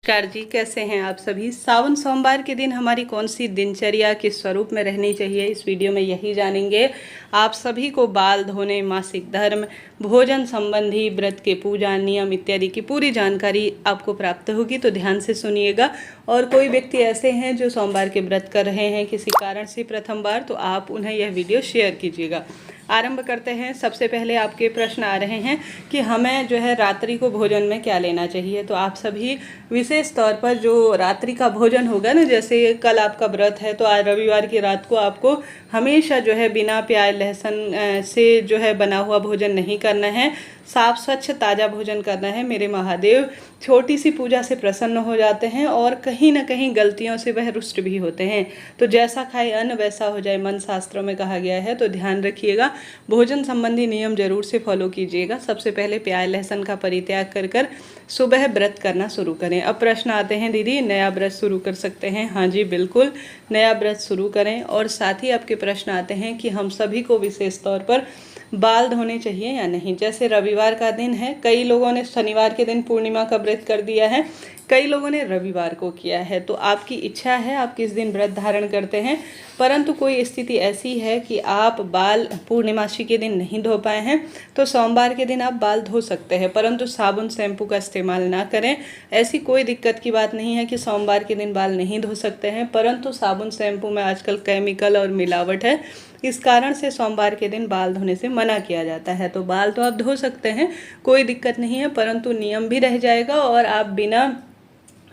नमस्कार जी, कैसे हैं आप सभी। सावन सोमवार के दिन हमारी कौन सी दिनचर्या किस स्वरूप में रहनी चाहिए, इस वीडियो में यही जानेंगे। आप सभी को बाल धोने, मासिक धर्म, भोजन संबंधी, व्रत के पूजा नियम इत्यादि की पूरी जानकारी आपको प्राप्त होगी, तो ध्यान से सुनिएगा। और कोई व्यक्ति ऐसे हैं जो सोमवार के व्रत कर रहे हैं किसी कारण से प्रथम बार, तो आप उन्हें यह वीडियो शेयर कीजिएगा। आरंभ करते हैं। सबसे पहले आपके प्रश्न आ रहे हैं कि हमें जो है रात्रि को भोजन में क्या लेना चाहिए। तो आप सभी विशेष तौर पर जो रात्रि का भोजन होगा ना, जैसे कल आपका व्रत है तो आज रविवार की रात को आपको हमेशा जो है बिना प्याज लहसुन से जो है बना हुआ भोजन नहीं करना है। साफ स्वच्छ ताज़ा भोजन करना है। मेरे महादेव छोटी सी पूजा से प्रसन्न हो जाते हैं और कहीं ना कहीं गलतियों से वह रुष्ट भी होते हैं। तो जैसा खाए अन्न वैसा हो जाए, मन शास्त्रों में कहा गया है। तो ध्यान रखिएगा, भोजन संबंधी नियम जरूर से फॉलो कीजिएगा। सबसे पहले प्याज लहसुन का परित्याग कर कर सुबह व्रत करना शुरू करें। अब प्रश्न आते हैं, दीदी नया व्रत शुरू कर सकते हैं? हाँ जी बिल्कुल, नया व्रत शुरू करें। और साथ ही आपके प्रश्न आते हैं कि हम सभी को विशेष तौर पर बाल धोने चाहिए या नहीं। जैसे रविवार का दिन है, कई लोगों ने शनिवार के दिन पूर्णिमा का व्रत कर दिया है, कई लोगों ने रविवार को किया है। तो आपकी इच्छा है आप किस दिन व्रत धारण करते हैं। परंतु कोई स्थिति ऐसी है कि आप बाल पूर्णिमासी के दिन नहीं धो पाए हैं, तो सोमवार के दिन आप बाल धो सकते हैं, परंतु साबुन शैम्पू का इस्तेमाल ना करें। ऐसी कोई दिक्कत की बात नहीं है कि सोमवार के दिन बाल नहीं धो सकते हैं, परंतु साबुन शैम्पू में आजकल केमिकल और मिलावट है, इस कारण से सोमवार के दिन बाल धोने से मना किया जाता है। तो बाल तो आप धो सकते हैं, कोई दिक्कत नहीं है, परंतु नियम भी रह जाएगा और आप बिना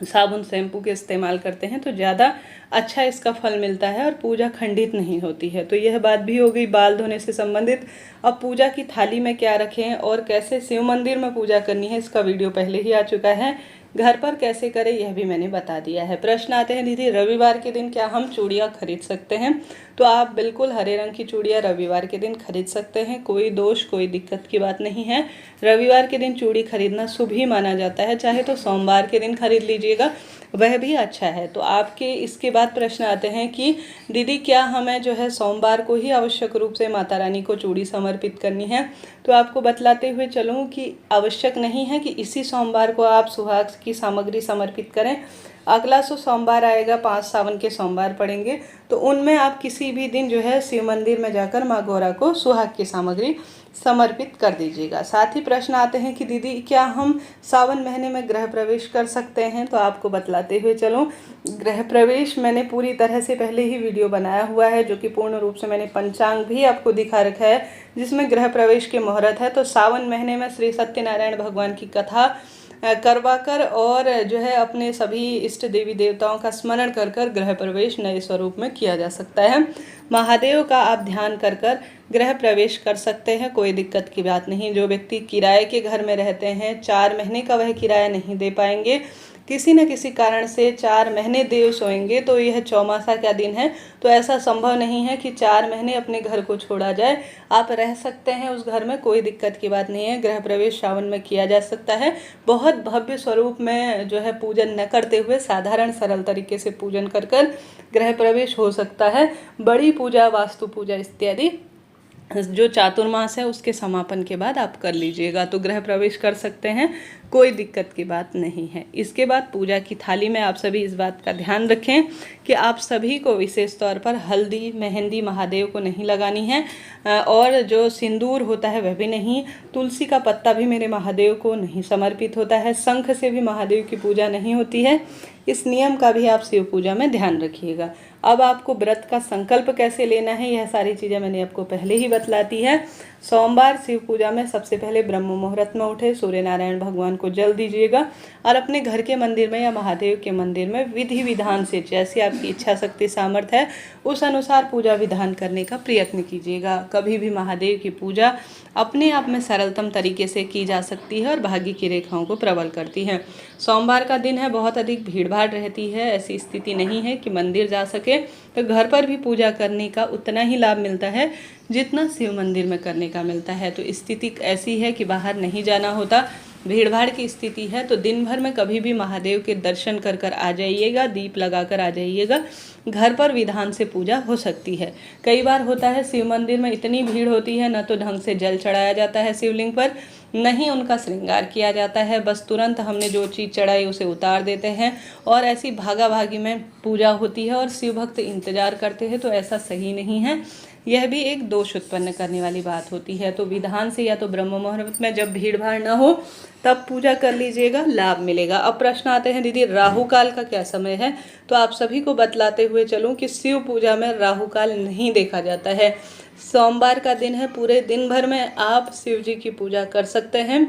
साबुन शैम्पू के इस्तेमाल करते हैं तो ज़्यादा अच्छा इसका फल मिलता है और पूजा खंडित नहीं होती है। तो यह बात भी हो गई बाल धोने से संबंधित। अब पूजा की थाली में क्या रखें और कैसे शिव मंदिर में पूजा करनी है, इसका वीडियो पहले ही आ चुका है। घर पर कैसे करें यह भी मैंने बता दिया है। प्रश्न आते हैं, दीदी रविवार के दिन क्या हम चूड़ियाँ खरीद सकते हैं? तो आप बिल्कुल हरे रंग की चूड़ियाँ रविवार के दिन खरीद सकते हैं, कोई दोष कोई दिक्कत की बात नहीं है। रविवार के दिन चूड़ी खरीदना शुभ ही माना जाता है, चाहे तो सोमवार के दिन खरीद लीजिएगा, वह भी अच्छा है। तो आपके इसके बाद प्रश्न आते हैं कि दीदी क्या हमें जो है सोमवार को ही आवश्यक रूप से माता रानी को चूड़ी समर्पित करनी है? तो आपको बतलाते हुए चलूँ कि आवश्यक नहीं है कि इसी सोमवार को आप सुहाग की सामग्री समर्पित करें। अगला सोमवार आएगा, 5 सावन के सोमवार पड़ेंगे, तो उनमें आप किसी भी दिन जो है शिव मंदिर में जाकर माँ गौरा को सुहाग की सामग्री समर्पित कर दीजिएगा। साथ ही प्रश्न आते हैं कि दीदी क्या हम सावन महीने में गृह प्रवेश कर सकते हैं? तो आपको बतलाते हुए चलूँ, गृह प्रवेश मैंने पूरी तरह से पहले ही वीडियो बनाया हुआ है, जो कि पूर्ण रूप से मैंने पंचांग भी आपको दिखा रखा है, जिसमें गृह प्रवेश के मुहूर्त है। तो सावन महीने में श्री सत्यनारायण भगवान की कथा करवाकर और जो है अपने सभी इष्ट देवी देवताओं का स्मरण कर कर गृह प्रवेश नए स्वरूप में किया जा सकता है। महादेव का आप ध्यान कर कर गृह प्रवेश कर सकते हैं, कोई दिक्कत की बात नहीं। जो व्यक्ति किराए के घर में रहते हैं, 4 महीने का वह किराया नहीं दे पाएंगे, किसी न किसी कारण से 4 महीने देव सोएंगे, तो यह चौमासा का दिन है, तो ऐसा संभव नहीं है कि 4 महीने अपने घर को छोड़ा जाए। आप रह सकते हैं उस घर में, कोई दिक्कत की बात नहीं है। गृह प्रवेश सावन में किया जा सकता है। बहुत भव्य स्वरूप में जो है पूजन न करते हुए साधारण सरल तरीके से पूजन कर कर गृह प्रवेश हो सकता है। बड़ी पूजा, वास्तु पूजा इत्यादि जो चातुर्मास है उसके समापन के बाद आप कर लीजिएगा, तो गृह प्रवेश कर सकते हैं, कोई दिक्कत की बात नहीं है। इसके बाद पूजा की थाली में आप सभी इस बात का ध्यान रखें कि आप सभी को विशेष तौर पर हल्दी मेहंदी महादेव को नहीं लगानी है, और जो सिंदूर होता है वह भी नहीं। तुलसी का पत्ता भी मेरे महादेव को नहीं समर्पित होता है। शंख से भी महादेव की पूजा नहीं होती है। इस नियम का भी आप शिव पूजा में ध्यान रखिएगा। अब आपको व्रत का संकल्प कैसे लेना है, यह सारी चीज़ें मैंने आपको पहले ही बतलाती है। सोमवार शिव पूजा में सबसे पहले ब्रह्म मुहूर्त में उठे सूर्य नारायण भगवान को जल दीजिएगा और अपने घर के मंदिर में या महादेव के मंदिर में विधि विधान से, जैसी आपकी इच्छा शक्ति सामर्थ्य है उस अनुसार पूजा विधान करने का प्रयत्न कीजिएगा। कभी भी महादेव की पूजा अपने आप में सरलतम तरीके से की जा सकती है और भाग्य की रेखाओं को प्रबल करती है। सोमवार का दिन है, बहुत अधिक भीड़ भाड़ रहती है, ऐसी स्थिति नहीं है कि मंदिर जा सके, तो घर पर भी पूजा करने का उतना ही लाभ मिलता है जितना शिव मंदिर में करने का मिलता है। तो स्थिति ऐसी है कि बाहर नहीं जाना होता, भीड़ भाड़ की स्थिति है तो दिन भर में कभी भी महादेव के दर्शन कर कर आ जाइएगा, दीप लगा कर आ जाइएगा। घर पर विधान से पूजा हो सकती है। कई बार होता है शिव मंदिर में इतनी भीड़ होती है, न तो ढंग से जल चढ़ाया जाता है शिवलिंग पर, नहीं उनका श्रृंगार किया जाता है, बस तुरंत हमने जो चीज़ चढ़ाई उसे उतार देते हैं और ऐसी भागा भागी में पूजा होती है और शिव भक्त इंतजार करते हैं। तो ऐसा सही नहीं है, यह भी एक दोष उत्पन्न करने वाली बात होती है। तो विधान से या तो ब्रह्म मुहूर्त में जब भीड़ भाड़ न हो तब पूजा कर लीजिएगा, लाभ मिलेगा। अब प्रश्न आते हैं दीदी राहु काल का क्या समय है? तो आप सभी को बतलाते हुए चलूं कि शिव पूजा में राहु काल नहीं देखा जाता है। सोमवार का दिन है, पूरे दिन भर में आप शिव जी की पूजा कर सकते हैं।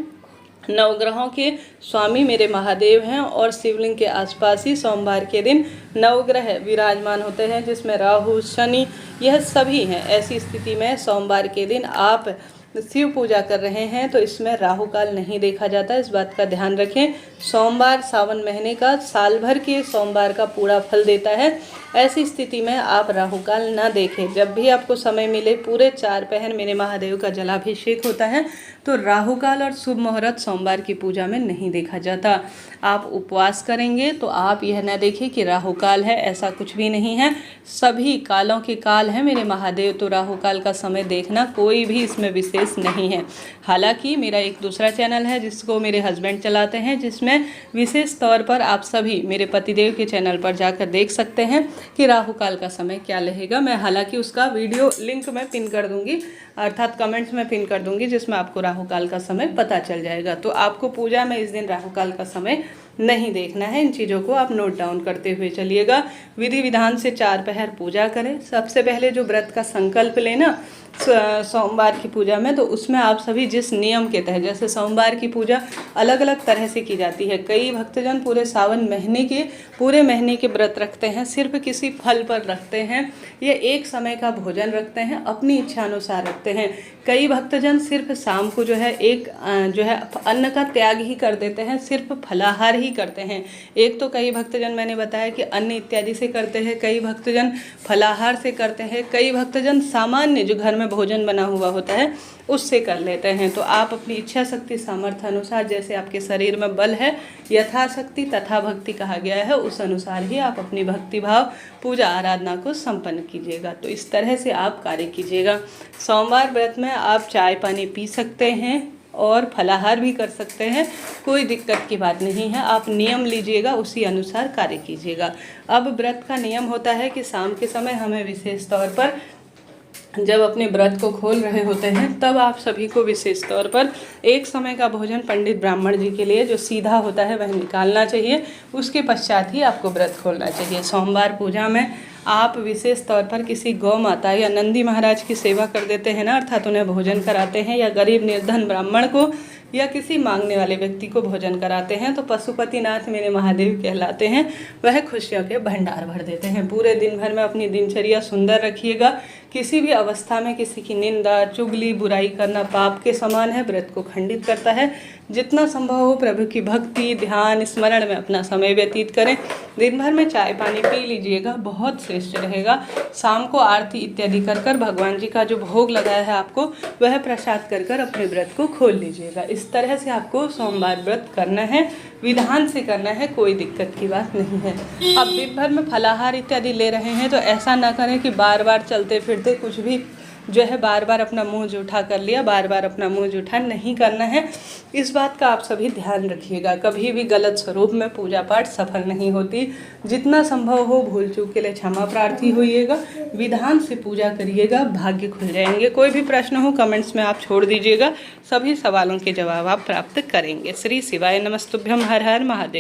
नवग्रहों के स्वामी मेरे महादेव हैं और शिवलिंग के आसपास ही सोमवार के दिन नवग्रह विराजमान होते हैं, जिसमें राहु, शनि, यह सभी हैं। ऐसी स्थिति में सोमवार के दिन आप शिव पूजा कर रहे हैं तो इसमें राहु काल नहीं देखा जाता, इस बात का ध्यान रखें। सोमवार सावन महीने का साल भर के सोमवार का पूरा फल देता है। ऐसी स्थिति में आप राहु काल ना देखें। जब भी आपको समय मिले, पूरे 4 पहर मेरे महादेव का जलाभिषेक होता है, तो राहु काल और शुभ मुहूर्त सोमवार की पूजा में नहीं देखा जाता। आप उपवास करेंगे तो आप यह न देखें कि राहु काल है, ऐसा कुछ भी नहीं है। सभी कालों के काल हैं मेरे महादेव, तो राहु काल का समय देखना कोई भी इसमें विशेष नहीं है। हालांकि मेरा एक दूसरा चैनल है जिसको मेरे हस्बैंड चलाते हैं, जिसमें विशेष तौर पर आप सभी मेरे पतिदेव के चैनल पर जाकर देख सकते हैं कि राहु काल का समय क्या रहेगा। मैं हालांकि उसका वीडियो लिंक मैं पिन कर दूंगी, अर्थात कमेंट्स में पिन कर दूंगी, जिसमें आपको राहु काल का समय पता चल जाएगा। तो आपको पूजा में इस दिन राहु काल का समय नहीं देखना है। इन चीज़ों को आप नोट डाउन करते हुए चलिएगा। विधि विधान से 4 पहर पूजा करें। सबसे पहले जो व्रत का संकल्प लेना सोमवार की पूजा में, तो उसमें आप सभी जिस नियम के तहत, जैसे सोमवार की पूजा अलग अलग तरह से की जाती है। कई भक्तजन पूरे महीने के व्रत रखते हैं, सिर्फ किसी फल पर रखते हैं, ये एक समय का भोजन रखते हैं, अपनी इच्छा अनुसार रखते हैं। कई भक्तजन सिर्फ शाम को जो है अन्न का त्याग ही कर देते हैं, सिर्फ फलाहार ही करते हैं। एक तो कई भक्तजन मैंने बताया कि अन्न इत्यादि से करते हैं, कई भक्तजन फलाहार से करते हैं, कई भक्तजन सामान्य जो घर में भोजन बना हुआ होता है उससे कर लेते हैं। तो आप अपनी इच्छा शक्ति सामर्थ्य अनुसार, जैसे आपके शरीर में बल है, यथाशक्ति तथा भक्ति कहा गया है, उस अनुसार ही आप अपनी भक्ति भाव पूजा आराधना को संपन्न कीजिएगा। तो इस तरह से आप कार्य कीजिएगा। सोमवार व्रत में आप चाय पानी पी सकते हैं और फलाहार भी कर सकते हैं, कोई दिक्कत की बात नहीं है। आप नियम लीजिएगा, उसी अनुसार कार्य कीजिएगा। अब व्रत का नियम होता है कि शाम के समय हमें विशेष तौर पर, जब अपने व्रत को खोल रहे होते हैं, तब आप सभी को विशेष तौर पर एक समय का भोजन पंडित ब्राह्मण जी के लिए जो सीधा होता है वह निकालना चाहिए। उसके पश्चात ही आपको व्रत खोलना चाहिए। सोमवार पूजा में आप विशेष तौर पर किसी गौ माता या नंदी महाराज की सेवा कर देते हैं ना, अर्थात उन्हें भोजन कराते हैं, या गरीब निर्धन ब्राह्मण को या किसी मांगने वाले व्यक्ति को भोजन कराते हैं, तो पशुपतिनाथ मेरे महादेव कहलाते हैं। वह खुशियों के भंडार भर देते हैं। पूरे दिन भर में अपनी दिनचर्या सुंदर रखिएगा। किसी भी अवस्था में किसी की निंदा, चुगली, बुराई करना पाप के समान है, व्रत को खंडित करता है। जितना संभव हो प्रभु की भक्ति, ध्यान, स्मरण में अपना समय व्यतीत करें। दिन भर में चाय पानी पी लीजिएगा, बहुत श्रेष्ठ रहेगा। शाम को आरती इत्यादि कर कर भगवान जी का जो भोग लगाया है आपको, वह प्रसाद कर कर अपने व्रत को खोल लीजिएगा। इस तरह से आपको सोमवार व्रत करना है, विधान से करना है, कोई दिक्कत की बात नहीं है। अब दिन भर में फलाहार इत्यादि ले रहे हैं तो ऐसा ना करें कि बार बार चलते फिरते कुछ भी जो है बार बार अपना मुंह जूठा कर लिया, बार बार अपना मुंह जूठा नहीं करना है। इस बात का आप सभी ध्यान रखिएगा। कभी भी गलत स्वरूप में पूजा पाठ सफल नहीं होती। जितना संभव हो भूल चूक के लिए क्षमा प्रार्थी होइएगा, विधान से पूजा करिएगा, भाग्य खुल जाएंगे। कोई भी प्रश्न हो कमेंट्स में आप छोड़ दीजिएगा, सभी सवालों के जवाब आप प्राप्त करेंगे। श्री शिवाय नमस्तुभ्यम। हर हर महादेव।